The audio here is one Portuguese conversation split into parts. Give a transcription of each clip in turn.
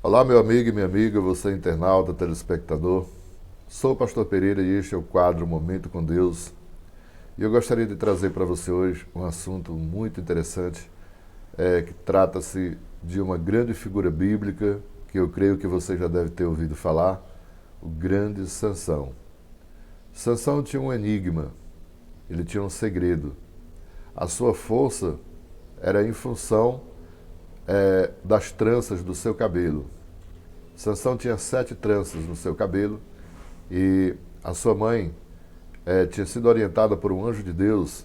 Olá, meu amigo e minha amiga, você internauta, telespectador. Sou o Pastor Pereira e este é o quadro Momento com Deus. E eu gostaria de trazer para você hoje um assunto muito interessante, que trata-se de uma grande figura bíblica que eu creio que você já deve ter ouvido falar, o grande Sansão. Sansão tinha um enigma, ele tinha um segredo. A sua força era em função das tranças do seu cabelo. Sansão tinha 7 tranças no seu cabelo e a sua mãe tinha sido orientada por um anjo de Deus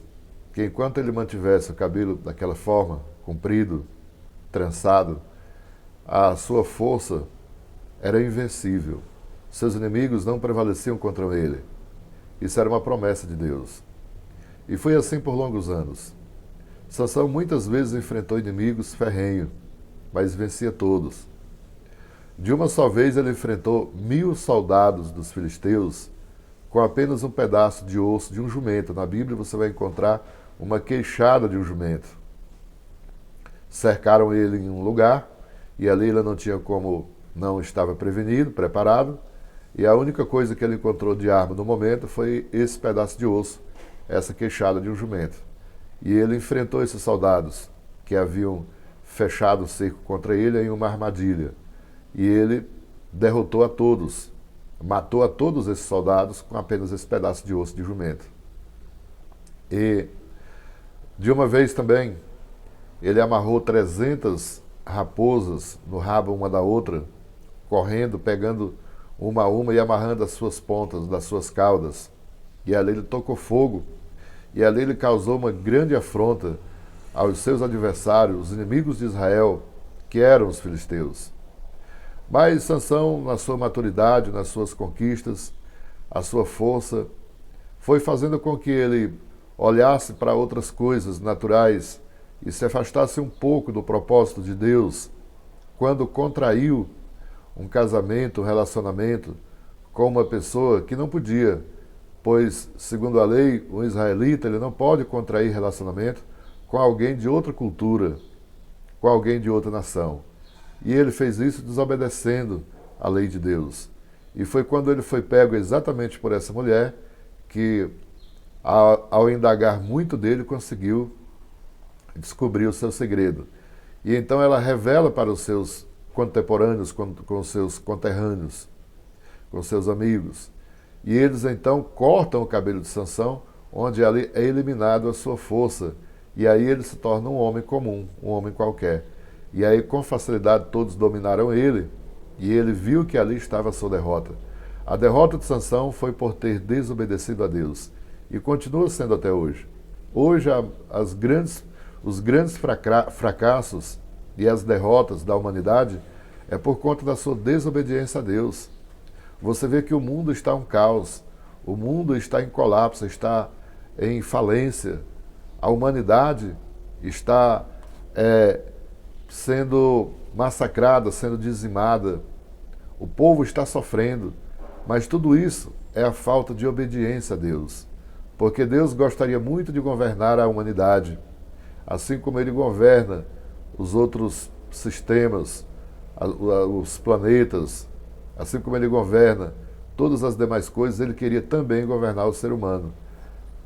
que enquanto ele mantivesse o cabelo daquela forma, comprido, trançado, a sua força era invencível. Seus inimigos não prevaleciam contra ele. Isso era uma promessa de Deus. E foi assim por longos anos. Sansão muitas vezes enfrentou inimigos ferrenhos, mas vencia todos. De uma só vez ele enfrentou 1000 soldados dos filisteus com apenas um pedaço de osso de um jumento. Na Bíblia você vai encontrar uma queixada de um jumento. Cercaram ele em um lugar e ali ele não tinha como, não estava prevenido, preparado, e a única coisa que ele encontrou de arma no momento foi esse pedaço de osso, essa queixada de um jumento. E ele enfrentou esses soldados que haviam fechado o cerco contra ele em uma armadilha. E ele derrotou a todos, matou a todos esses soldados com apenas esse pedaço de osso de jumento. E de uma vez também, ele amarrou 300 raposas no rabo uma da outra, correndo, pegando uma a uma e amarrando as suas pontas das suas caudas. E ali ele tocou fogo, e ali ele causou uma grande afronta aos seus adversários, os inimigos de Israel, que eram os filisteus. Mas Sansão, na sua maturidade, nas suas conquistas, a sua força, foi fazendo com que ele olhasse para outras coisas naturais e se afastasse um pouco do propósito de Deus quando contraiu um casamento, um relacionamento com uma pessoa que não podia, pois, segundo a lei, o israelita ele não pode contrair relacionamento com alguém de outra cultura, com alguém de outra nação. E ele fez isso desobedecendo a lei de Deus. E foi quando ele foi pego exatamente por essa mulher que, ao indagar muito dele, conseguiu descobrir o seu segredo. E então ela revela para os seus contemporâneos, com os seus conterrâneos, com seus amigos. E eles então cortam o cabelo de Sansão, onde ali é eliminado a sua força. E aí ele se torna um homem comum, um homem qualquer. E aí, com facilidade, todos dominaram ele, e ele viu que ali estava a sua derrota. A derrota de Sansão foi por ter desobedecido a Deus, e continua sendo até hoje. Hoje, os grandes fracassos e as derrotas da humanidade é por conta da sua desobediência a Deus. Você vê que o mundo está um caos, o mundo está em colapso, está em falência, a humanidade está sendo massacrada, sendo dizimada. O povo está sofrendo, mas tudo isso é a falta de obediência a Deus. Porque Deus gostaria muito de governar a humanidade, assim como Ele governa os outros sistemas, os planetas, assim como Ele governa todas as demais coisas, Ele queria também governar o ser humano.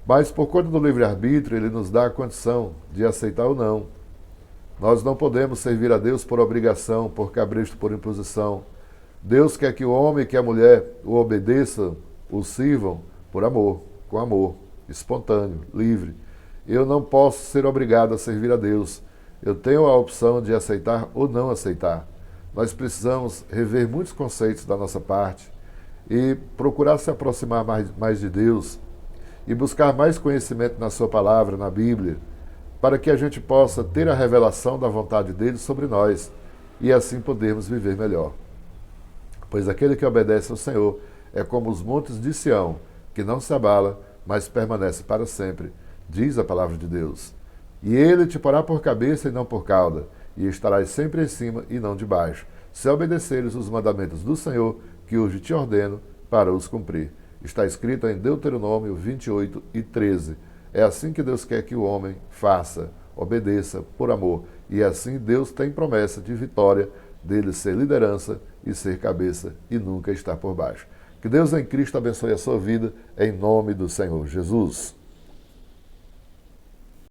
Mas por conta do livre-arbítrio, Ele nos dá a condição de aceitar ou não. Nós não podemos servir a Deus por obrigação, por cabresto, por imposição. Deus quer que o homem e que a mulher o obedeçam, o sirvam por amor, com amor, espontâneo, livre. Eu não posso ser obrigado a servir a Deus. Eu tenho a opção de aceitar ou não aceitar. Nós precisamos rever muitos conceitos da nossa parte e procurar se aproximar mais de Deus e buscar mais conhecimento na sua palavra, na Bíblia, para que a gente possa ter a revelação da vontade dele sobre nós e assim podermos viver melhor. Pois aquele que obedece ao Senhor é como os montes de Sião, que não se abala, mas permanece para sempre, diz a palavra de Deus. E ele te porá por cabeça e não por cauda, e estarás sempre em cima e não debaixo, se obedeceres os mandamentos do Senhor, que hoje te ordeno para os cumprir. Está escrito em Deuteronômio 28:13. É assim que Deus quer que o homem faça, obedeça por amor. E assim Deus tem promessa de vitória dele ser liderança e ser cabeça e nunca estar por baixo. Que Deus em Cristo abençoe a sua vida, em nome do Senhor Jesus.